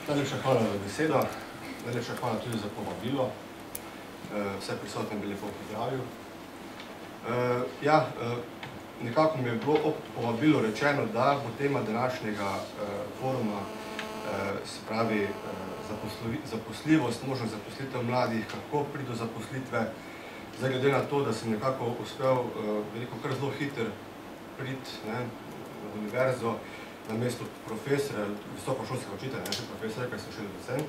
Najlepša hvala za besedo, najlepša hvala tudi za povabilo. Vse prisotne bi lepo pozdravil. Nekako mi je bilo ob povabilu rečeno, da bo tema današnjega foruma, se pravi zaposljivost, možnost zaposlitev mladih, kako priti do zaposlitve. Zdaj, glede na to, da sem nekako uspel kar zelo hiter priti na univerzo, na mesto profesora, visokošolskega učitelja, ne še profesora, ker sem še docent,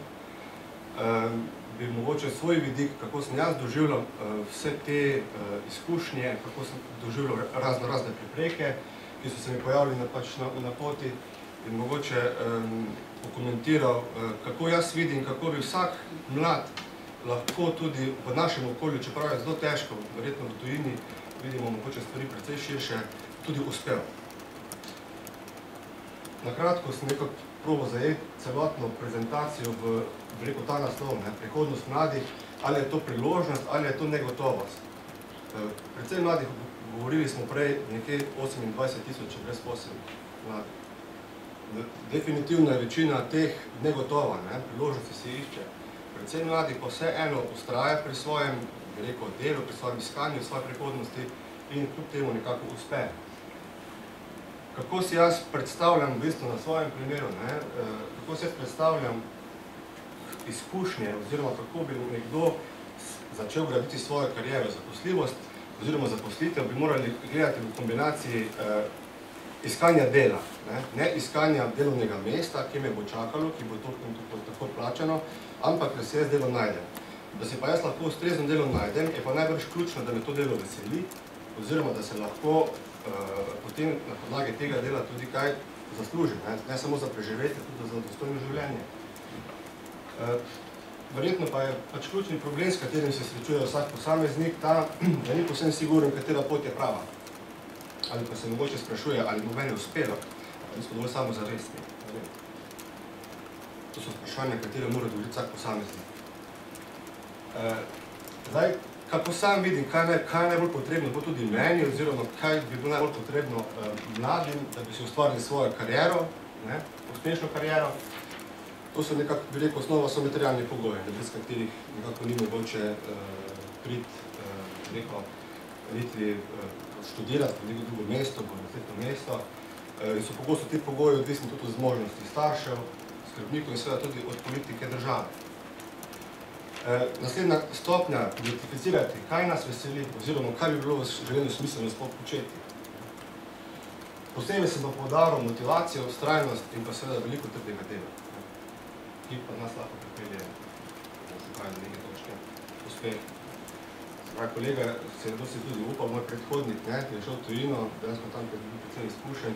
bi mogoče svoj vidik, kako sem jaz doživljal vse te izkušnje, kako sem doživljal razne prepreke, ki so se mi pojavili na poti, in mogoče pokomentiral, kako jaz vidim, kako bi vsak mlad lahko tudi v našem okolju, čeprav je zelo težko, verjetno v tujini vidimo mogoče stvari precej širše, tudi uspel. Nakratko sem nekako probal zajeti celotno prezentacijo v ta naslov, prihodnost mladih, ali je to priložnost, ali je to negotovost. Predvsem mladih, govorili smo prej, nekje 28,000 brezposelnih mladih. Definitivno je večina teh negotova, priložnosti se išče. Predvsem mladih pa vseeno ustraja pri svojem delu, pri svojem iskanju, svoje prihodnosti in kljub temu nekako uspe. Kako si jaz predstavljam, v bistvu na svojem primeru, kako si jaz predstavljam izkušnje, oziroma kako bi nekdo začel graditi svojo kariero, zaposljivost, oziroma zaposlitev, bi morali gledati v kombinaciji iskanja dela, ne iskanja delovnega mesta, ki me bo čakalo, ki bo tako plačano, ampak da se jaz delo najdem. Da se pa jaz lahko ustrezno delo najdem, je pa najbrž ključno, da me to delo veseli, oziroma da se lahko potem na podlagi tega dela tudi kaj zaslužim, ne samo za preživetje, tudi za dostojno življenje. Verjetno pa je ključni problem, s katerim se srečuje vsak posameznik, ta, da ni povsem siguren, katera pot je prava. Ali pa se mogoče sprašuje, ali bo meni uspelo, ali smo dovolj samozavestni. To so vprašanja, katere mora dovoliti vsak posameznik. Zdaj, kako sam vidim, kaj je najbolj potrebno bo tudi meni, oziroma kaj bi bilo najbolj potrebno mladim, da bi si ustvarili svojo kariero, uspešno kariero. To so nekako, bi rekel, osnova so materialni pogoji, brez katerih nekako ni mogoče priti študirati v neko drugo mesto, v naslednjo mesto. In so pogosto ti pogoji odvisni tudi od zmožnosti staršev, skrbnikov in seveda tudi od politike države. Naslednja stopnja, identificirati, kaj nas veseli, oziroma kaj bi bilo v življenju smiselno sploh početi. Posebej sem pa poudaril motivacijo, vztrajnost in pa seveda veliko trdega dela, ki pa nas lahko pripelje do neke točke uspeha. Kolega se je dosti tudi upal, moj predhodnik, ki je šel v tujino, danes smo tam predvsem izkušen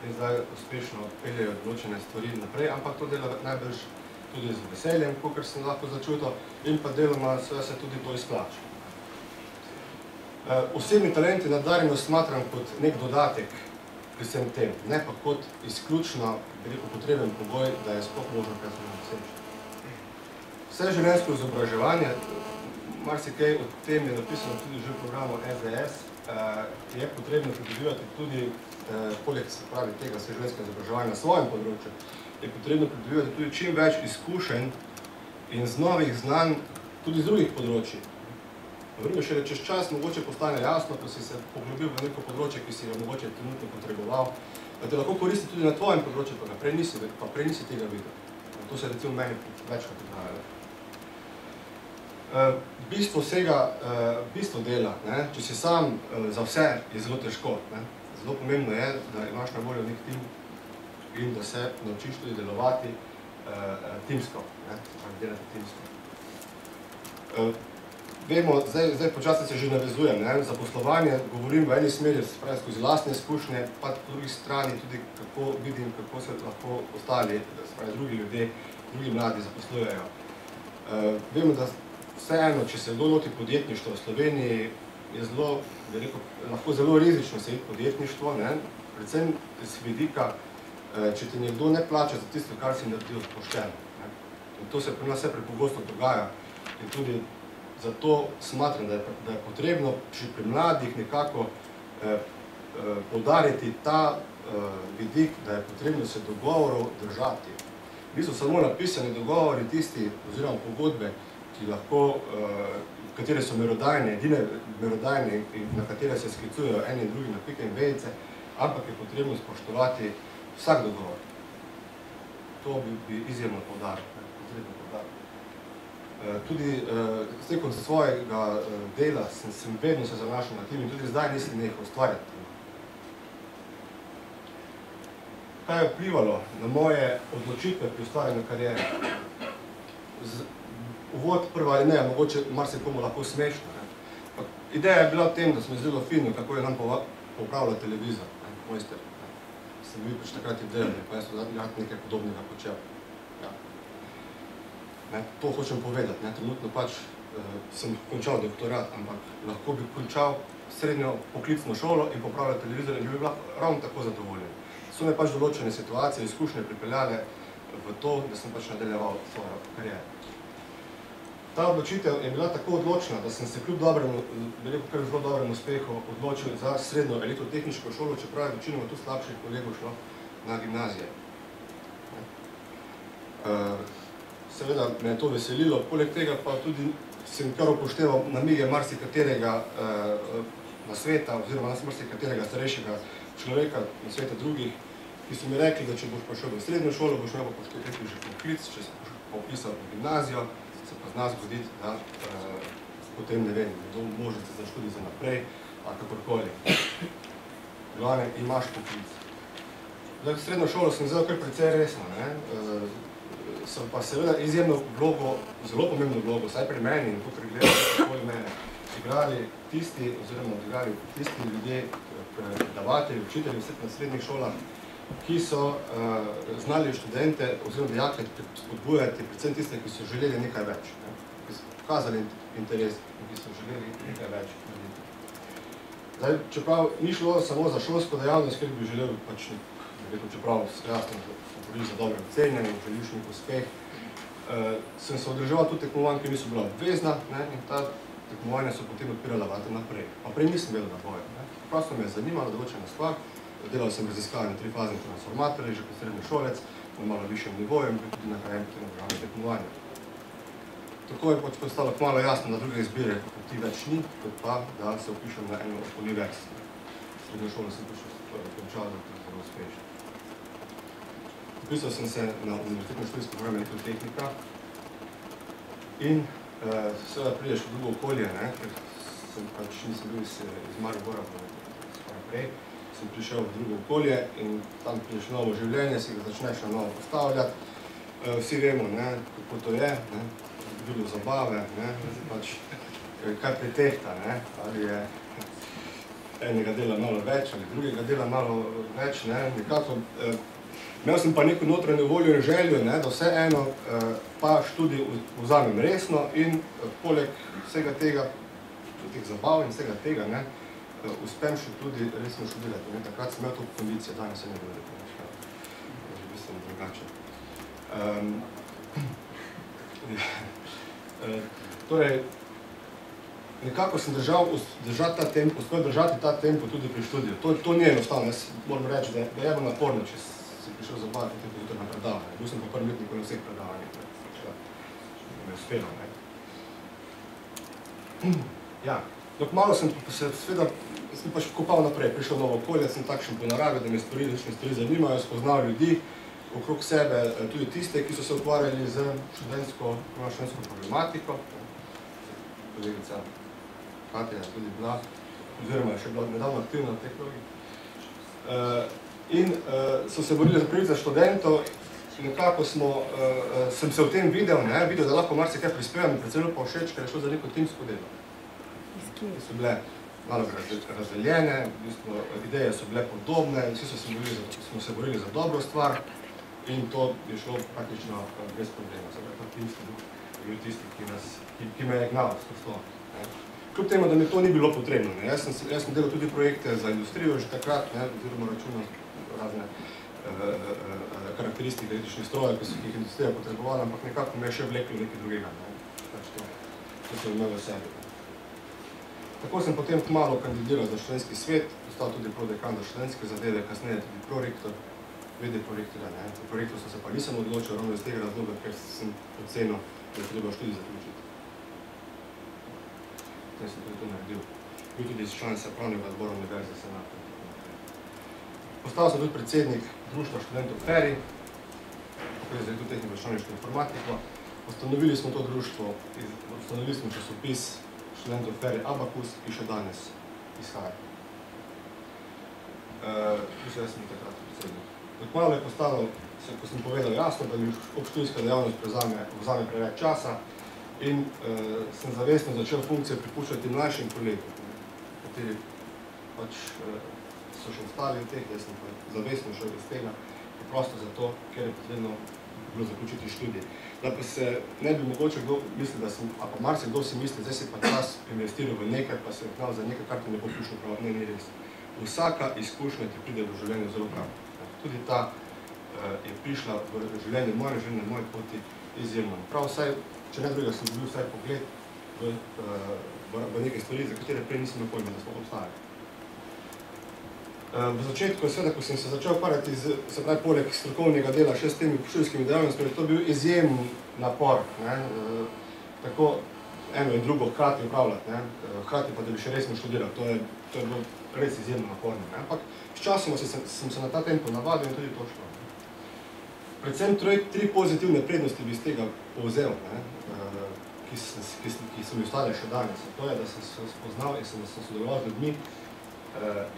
in zdaj uspešno peljejo določene stvari naprej, ampak to dela najbrž tudi z veseljem, kakor sem lahko začutil, in pa deloma se tudi to izplača. Osebni talent in nadarjenost smatram kot nek dodatek pri vsem tem, ne pa kot izključno, potreben pogoj, da je sploh možno kaj se doseči. Vse življenjsko izobraževanje, marsikaj od tem je napisano tudi že v programu SDS, je potrebno pridobivati tudi, poleg tega vseživljenjskega izobraževanja na svojem področju, je potrebno pridobivati tudi čim več izkušenj in z novih znanj tudi z drugih področji. Vrlo šele čez čas mogoče postane jasno, ko si se poglobil v neko področje, ki si ga mogoče trenutno potreboval, da te lahko koristi tudi na tvojem področju, pa prej nisi tega videl. To se recimo meni večkrat dogajalo. Bistvo dela, če si sam za vse, je zelo težko. Zelo pomembno je, da imaš na voljo nek tim in da se naučiš tudi delovati timsko, delati timsko. Vemo, zdaj počasno se že navezujem, za poslovanje govorim v eni smeri, se pravi skozi lastne izkušnje, pa po drugi strani tudi kako vidim, kako se lahko ostali, se pravi drugi ljudje, drugi mladi zaposlujejo. Vemo, da vseeno, če se kdo loti podjetništva v Sloveniji, je lahko zelo rizično se iti podjetništvo, predvsem z vidika, če ti nekdo ne plača za tisto, kar si naredil pošteno. In to se pri nas vse prepogosto dogaja. In tudi zato smatram, da je potrebno pri mladih nekako poudariti ta vidik, da je potrebno se dogovorov držati. niso samo napisani dogovori tisti, oziroma pogodbe, ki lahko, katere so merodajne, edine merodajne in na katere se sklicujejo eni in drugi na pike in vejice, ampak je potrebno spoštovati vsak dogovor. To bi izjemno poudaril. Tudi tekom svojega dela sem vedno se zanašal na tim in tudi zdaj nisem nehal ustvarjati. Kaj je vplivalo na moje odločitve pri ustvarjanju kariere? Uvod prva ali ne, mogoče marsikomu lahko smešno. Ideja je bila v tem, da smo zelo fino, kako je nam popravila televizor, mojster. Sem bil pač takrat idealni, pa jaz sem nekaj podobnega počel. To hočem povedati. Trenutno pač sem končal doktorat, ampak lahko bi končal srednjo poklicno šolo in popravljal televizor in bi bila ravno tako zadovoljen. So me pač določene situacije, izkušnje pripeljale v to, da sem pač nadaljeval svojo kariero. Ta odločitev je bila tako odločna, da sem se kljub dobremu, zelo dobremu uspehu odločil za srednjo elektrotehniško šolo, čeprav je večinoma tu slabših kolegov šlo na gimnazije. Seveda me je to veselilo, poleg tega pa tudi sem kar upošteval namige marsikaterega nasveta oziroma marsikaterega starejšega človeka, nasveta drugih, ki so mi rekli, da če boš pa šel v srednjo šolo, boš imel pa že poklic, če si boš pa upisal v gimnazijo, se pa zna zgoditi, da potem ne vem, do možnosti za študij za naprej, ali kakorkoli. Glavne, imaš poklic. V srednjo šolo sem vzel kar precej resno, sem pa seveda izjemno vlogo, zelo pomembno vlogo, saj pri meni in tukaj gledali okoli mene, igrali tisti, oziroma odigrali tisti ljudje, predavatelji, učitelji na srednjih šolah, ki so znali študente oziroma dijake spodbujati, predvsem tiste, ki so želeli nekaj več, ki so pokazali interes in ki so želeli nekaj več narediti. Čeprav ni šlo samo za šolsko dejavnost, ker bi želel pač čeprav jasno borili za dobre ocene in želiš nek uspeh, sem se odreževal tudi tekmovanj, ki niso bila obvezna in ta tekmovanja so potem odpirala vrata naprej. Pa prej nisem vedel na boju. Prosto me je zanimala določena stvar, delal sem raziskave na trifazni transformatorji, že kot srednji šolec, na malo višjem nivoju in tudi na krajem programe tekmovanja. Tako je pač postalo kmalo jasno, da druge izbire poti več ni, kot pa, da se vpišem na eno od univerz. Srednjo šolo sem pač končal, da je zelo uspešen. Vpisal sem se na univerzitetno študijsko program elektrotehnika in seveda prideš v drugo okolje, ker sem pač nisem bil iz Maribora skoraj prej, sem prišel v drugo okolje in tam prideš novo življenje, si ga začneš na novo postavljati. Vsi vemo, kako to je, bilo zabave, pač kaj pretehta, ali je enega dela malo več ali drugega dela malo več, nekako. Imel sem pa neko notranjo voljo in željo, da vseeno pa študij vzamem resno in poleg vsega tega, teh zabav in vsega tega, uspem še tudi resno študirati. Takrat sem imel to kondicijo, danes se ne bi rekel, že bistveno drugače. Torej, nekako sem uspel držati ta tempo tudi pri študiju. To ni enostavno, jaz moram reči, da je bilo naporno, če si prišel zabavati potem tudi na predavanje. Bil sem pa prvi letnik na vseh predavanjih, da mi je uspelo. Ja, dok malo sem se sveda pač kopal naprej, prišel v novo okolje, sem takšen po naravi, da me stvari zanimajo, spoznal ljudi okrog sebe, tudi tiste, ki so se ukvarjali z študentsko problematiko. Kolegica Katja je tudi bila, oziroma je še bila nedavno aktivna v teh krogih. In so se borili za pravice študentov, nekako sem se v tem videl, da lahko marsikaj prispevam in predvsem pa všeč, ker je šlo za neko timsko delo. So bile malo razdeljene, ideje so bile podobne, vsi smo se borili za dobro stvar in to je šlo praktično brez problema. Ta timski duh je bil tisti, ki me je gnal skozi to. Kljub temu, da mi to ni bilo potrebno. Jaz sem delal tudi projekte za industrijo že takrat, oziroma računal razne karakteristike električnih strojev, ki so jih industrija potrebovala, ampak nekako me je še vleklo nekaj drugega. To sem imel v sebi. Tako sem potem kmalu kandidiral za študentski svet, postal tudi prodekan za študentske zadeve, kasneje tudi prorektor vede projektira. V projektu sem se pa nisem odločil ravno iz tega razloga, ker sem ocenil, da je treba študij zaključiti. Potem sem tudi to naredil. Bil tudi članica pravnega odbora Univerze Senata. Postal sem tudi predsednik društva študentov FERI, tukaj je zdaj tudi tehnično-računalniško informatiko. Ustanovili smo to društvo, ustanovili smo časopis študentov FERI Abacus, ki še danes izhaja. Jaz sem takrat predsednik. Kmalu je postalo, ko sem povedal jasno, da mi obštudijska dejavnost vzame preveč časa in sem zavestno začel funkcije pripuščati mlajšim kolegom, kateri pač so še ostali v teh, jaz sem pa zavestno šel iz tega, preprosto zato, ker je potrebno bilo zaključiti študij. Da pa se ne bi mogoče kdo misli, da sem, a pa marsikdo si misli, zdaj si pa čas investiral v nekaj, pa se vknal za nekaj, kar ti ne bo prišlo prav, ne, ni res. Vsaka izkušnja ti pride v življenju zelo prav. Tudi ta je prišla v življenje, moje življenje, moje poti izjemno. Prav vsaj, če ne drugega, sem dobil vsaj pogled v nekaj stvari, za katere prej nisem imel pojma, da smo obstajali. V začetku, seveda, ko sem se začel ukvarjati se pravi poleg strokovnega dela še s temi študijskimi dejavnostmi, to je bil izjemen napor, tako eno in drugo hkrati upravljati, hkrati pa, da bi še resno študiral, to je bilo res izjemno naporno. Ampak s časoma sem se na ta tempo navadil in tudi to šlo. Predvsem tri pozitivne prednosti bi iz tega povzel, ki so mi ostale še danes. To je, da sem se spoznal in sem sodeloval z ljudmi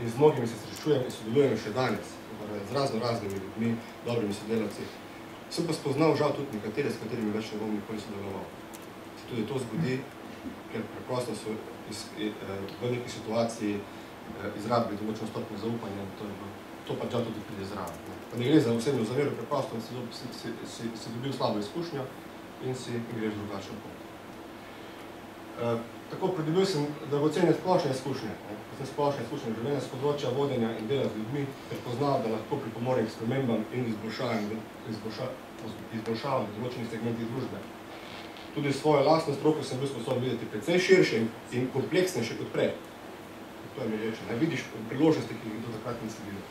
in z mnogimi se srečujem in sodelujem še danes, z raznimi ljudmi, dobrimi sodelavci. Sem pa spoznal žal tudi nekatere, s katerimi več ne bom nikoli sodeloval. Se tudi to zgodi, ker preprosto so v neki situaciji izrabili določeno stopnjo zaupanja in to pa žal tudi pride zraven. Pa ne gre za osebno zaveru, preprosto si dobil slabo izkušnjo in si greš drugačno pot. Tako pridobil sem dragocene splošne izkušnje, splošne izkušnje življenja s področja vodenja in dela z ljudmi, ker poznal, da lahko pripomore k spremembam in izboljšavam v določenih segmentih družbe. Tudi svojo lastno stroko sem bil sposoben videti precej širše in kompleksnejše kot prej. To je mi reče. Vidiš priložnosti, ki jih do takrat nisi videl.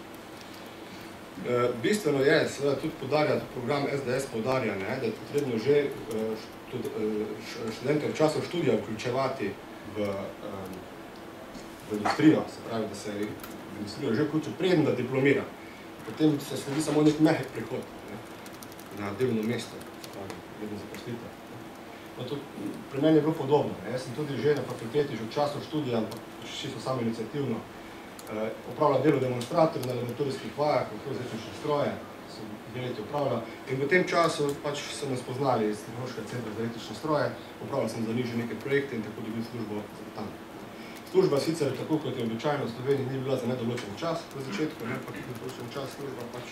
Bistveno je, seveda tudi program SDS poudarja, da je potrebno že študente v času študija vključevati v industrijo, se pravi, da se v industrijo že vključil preden, da diplomira. Potem se sledi samo nek mehek prihod na delovno mesto, se pravi, vedno zaposlitev. Pri meni je bilo podobno. Jaz sem tudi že na fakulteti, že v času študija, čisto samo iniciativno, opravljal delo demonstrator na laboratorijskih vajah, v različne stroje, sem 2 leti opravljal. In v tem času pač so nas poznali iz Tehnološkega centra za električne stroje, opravljal sem za njih že neke projekte in tako dobil službo tam. Služba sicer, tako kot je običajno v Sloveniji, ni bila za nedoločen čas v začetku, pa tudi določen čas služba pač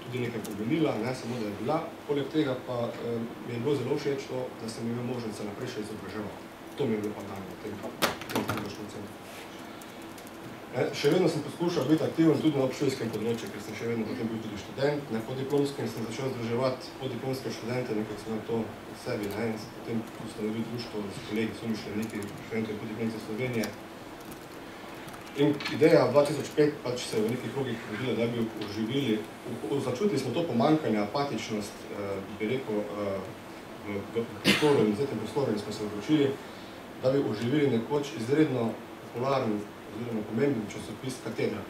tudi nekaj pomenila, ne samo da je bila. Poleg tega pa mi je bilo zelo všeč to, da sem imel možnost se naprej še izobraževal. To mi je bilo pa dan v tem tehnološkem centru. Še vedno sem poskušal biti aktiven tudi na obštudijskem področju, ker sem še vedno potem bil tudi študent. Po diplomskem sem začel združevati podiplomske študente, nekaj sem imel to v sebi, in sem potem ustanovil društvo s kolegi, somišljeniki, študentov in podiplomcev Slovenije. In ideja 2005 pač se je v nekih krogih rodila, da bi oživili. Začutili smo to pomanjkanje, apatičnost, bi rekel, v prostoru in vzeti prostoru in smo se odločili, da bi oživili nekoč izredno popularen oziroma pomemben časopis Katedra,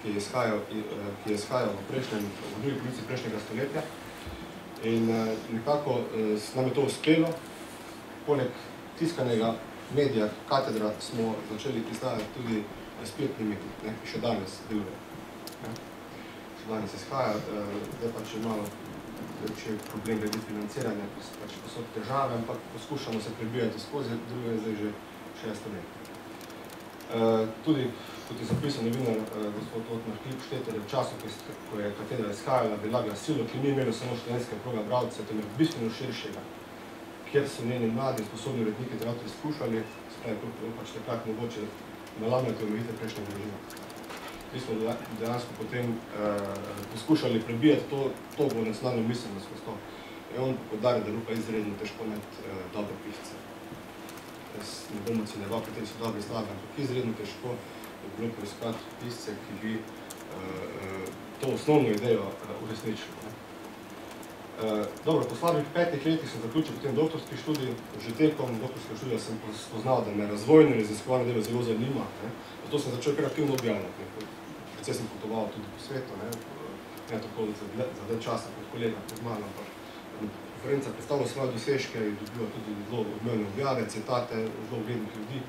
ki je izhajal v drugi polovici prejšnjega stoletja. In nekako nam je to uspelo. Poleg tiskanega medija Katedra smo začeli izdajati tudi spletni medij, ki še danes deluje. Še danes izhaja, zdaj pač je malo večji problem glede financiranja, pač so težave, ampak poskušamo se prebijati skozi, deluje zdaj že 6 let. Tudi, kot je zapisal novinar gospod Otmar Klipšteter, v času, ko je Katedra izhajala, bila glasilo, ki ni imelo samo študentskega kroga bralcev, temveč bistveno širšega, kjer so njeni mladi sposobni uredniki ter avtorji skušali, se pravi, pač takrat mogoče nalamljati omejitve prejšnjega režima. Mi smo dejansko potem poskušali prebijati to nacionalno miselnost skozi to. In on poudarja, da je bilo pa izredno težko imeti dobre pisce. Jaz ne bom ocenjeval, kateri so dobri slabi, ampak izredno težko je bilo poiskati pisce, ki bi to osnovno idejo uresničili. Dobro, po slabih 5 letih sem zaključil potem doktorski študij. Že tekom doktorskega študija sem spoznal, da me razvojno in raziskovalno delo zelo zanima. Zato sem začel kreativno objavljati. Predvsej sem potoval tudi po svetu, ne tako za dlje časa kot kolega pred mano, ampak konferenca predstavila svoje dosežke in dobila tudi zelo odmevne objave, citate zelo uglednih ljudi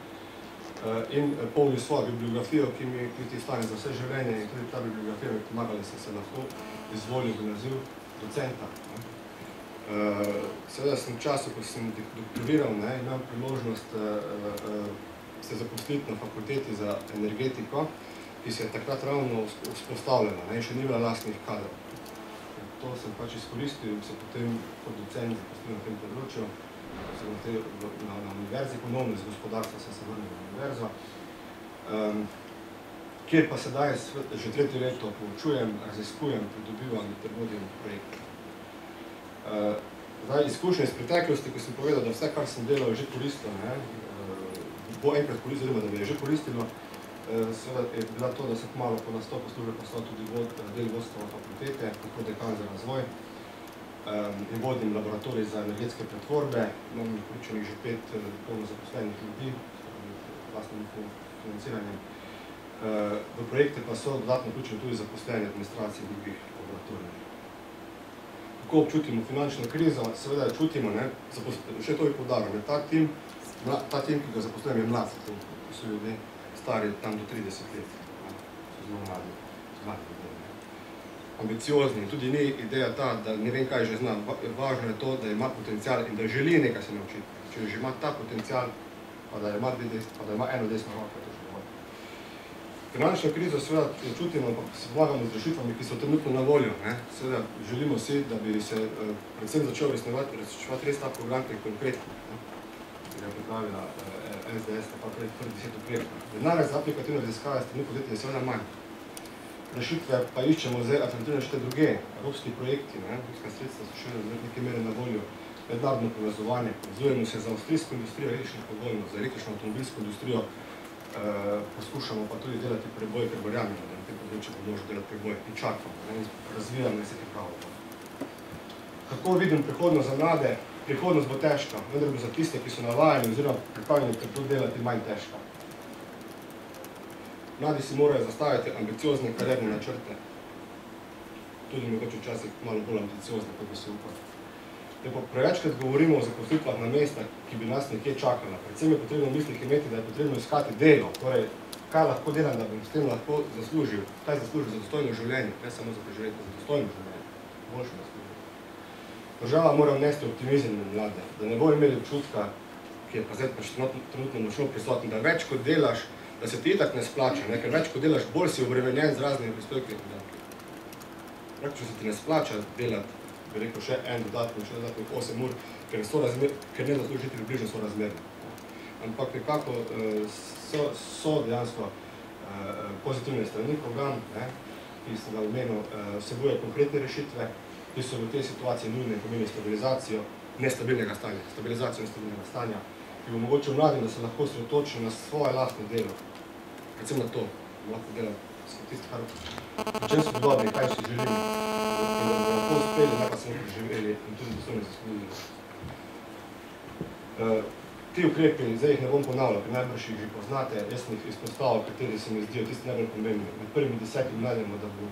in polnil svojo bibliografijo, ki mi tudi stane za vse življenje in tudi ta bibliografija mi pomagala, da sem se lahko izvolil v naziv docenta. Seveda sem v času, ko sem doktoriral, imam priložnost se zaposliti na fakulteti za energetiko, ki se je takrat ravno vzpostavljena in še ni bila lastnih kadrov. To sem pač izkoristil in se potem kot docent zaposlil na tem področju. Na univerzi, ponovno iz gospodarstva sem se vrnil na univerzo, kjer pa sedaj že 3. leto poučujem, raziskujem, pridobivam ter vodim projekte. Izkušnje iz preteklosti, ko sem povedal, da vse, kar sem delal, je že koristilo, bo enkrat koristilo, da me je že koristilo, seveda je bila to, da sem kmalu po nastopu službe postal tudi del vodstva fakultete, kot dekan za razvoj in vodim laboratorij za energetske pretvorbe. Imam vključenih že 5 polno zaposlenih ljudi, vlastnim financiranjem. V projekte pa so dodatno vključeni tudi zaposleni administracije drugih laboratorijev. Kako občutimo finančno krizo? Seveda čutimo, še to je poudarjeno. Ta tim, ki ga zaposlujem, je mlad, to so ljudje stari tam do 30 let. So zelo mladi ljudje. Ambiciozni. Tudi ni ideja ta, da ne vem, kaj že zna. Važno je to, da ima potencial in da želi nekaj se naučiti. Če že ima ta potencial, pa da ima eno desno roko, to že dovolj. Finančno krizo seveda čutimo, ampak se pomagamo z rešitvami, ki so trenutno na voljo. Seveda želimo si, da bi se predvsem začel resničevati res ta program, ki je konkretno. Ki ga je pripravila SDS, pa pred 10 ukrepov. Denarja za aplikativne raziskave strani podjetja je seveda manj. Rešitve pa iščemo zdaj alternativne še druge. Evropski projekti, evropska sredstva so še neke mere na voljo. Mednarodno povezovanje. Povezujemo se za avstrijsko industrijo električnih pogojov, za električno avtomobilsko industrijo. Poskušamo pa tudi delati preboj, ker verjamemo, da na tem področju bo možno delati preboj in čakamo. Razvijamo in se pripravljamo. Kako vidim prihodnost za mlade? Prihodnost bo težka, vendar bo za tiste, ki so navajeni oziroma pripravljeni to delati manj težka. Mladi si morajo zastaviti ambiciozne karierne načrte. Tudi mogoče včasih malo bolj ambiciozne, kot bi se upali. Prevečkrat govorimo o zaposlitvah na mesta, ki bi nas nekje čakala. Predvsem je potrebno v mislih imeti, da je potrebno iskati delo. Torej, kaj lahko delam, da bom s tem lahko zaslužil? Kaj zaslužil za dostojno življenje? Ne samo za preživetje, za dostojno življenje. Boljše zaslužil. Država mora vnesti optimizem med mlade, da ne bo imeli občutka, ki je pa zdaj trenutno močno prisotno, da več kot delaš, da se ti itak ne splača, ker več kot delaš, bolj si obremenjen z raznimi prispevki in podatki. Praktično se ti ne splača delati, bi rekel, še dodatnih 8 ur, ker ne zaslužiti približno sorazmerno. Ampak nekako so dejansko pozitivne strani program, ki sem ga omenil, vsebuje konkretne rešitve, ki so v tej situaciji nujne in pomeni stabilizacijo nestabilnega stanja, ki bo omogočil mladim, da se lahko osredotočijo na svoje lastno delo. Predvsem na to, da lahko dela tisto, pri čem so dobri, kaj si želimo, in da bomo lahko uspeli, ne pa samo preživeli in tudi dostojno zaslužili. Ti ukrepi, zdaj jih ne bom ponavljal, ker najbrž jih že poznate, jaz sem jih izpostavil, kateri se mi zdijo tisti najbolj pomembni. Med prvimi 10 najdemo, da bo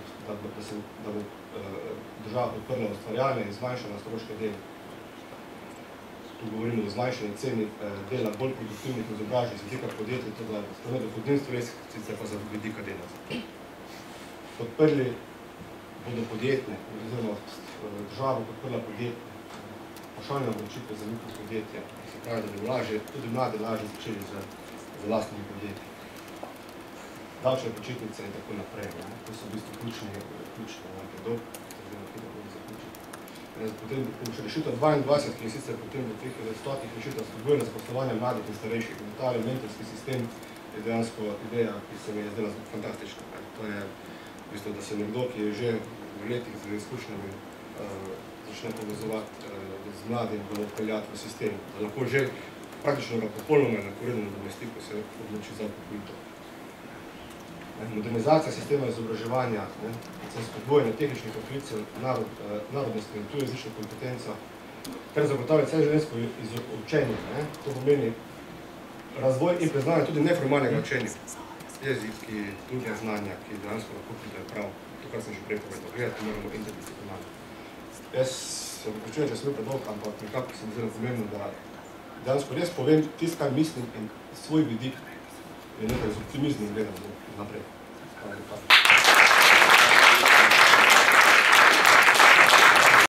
država podprla ustvarjanje in zmanjšala stroške dela. Tu govorimo o zmanjšanju ceni dela bolj produktivnih in izobraženih z vidika podjetij, to za strane dohodninstvo res, sicer pa za vidika delavcev. Podprli bodo podjetne, oziroma država bo podprla podjetne, pavšalne obdavčitve za mikropodjetja, se pravi, da bi tudi mladi lažje začeli z lastnimi podjetji. Davčne počitnice in tako naprej. To so v bistvu ključne dob. Potem rešitev 22, ki je sicer potem v teh 100 rešitev spodbujanja zaposlovanja mladih in starejših. Ta mentorski sistem je dejansko ideja, ki se mi je zdela fantastična. To je v bistvu, da se nekdo, ki je že v letih z izkušnjami začne povezovati z mladim, da bo peljati v sistem, da lahko že praktično ga popolnoma enakovredno nadomesti, ko se odloči za upokojitev. modernizacija sistema izobraževanja, predvsem spodbojanje tehničnih poklicev, narodnostne in tujezične kompetence, kar zagotavlja celoživljenjsko učenje. To pomeni razvoj in priznanje tudi neformalnega učenja. Jeziki, druga znanja, ki dejansko lahko pridejo prav, to, kar sem že prej povedal, gledati moramo interdisciplinarno. Jaz se opravičujem, če sem bil predolg, ampak nekako se mi zelo pomembno, da dejansko res povem tisto, kar mislim in svoj vidik in nekaj z optimizmom gledam naprej. Hvala lepa.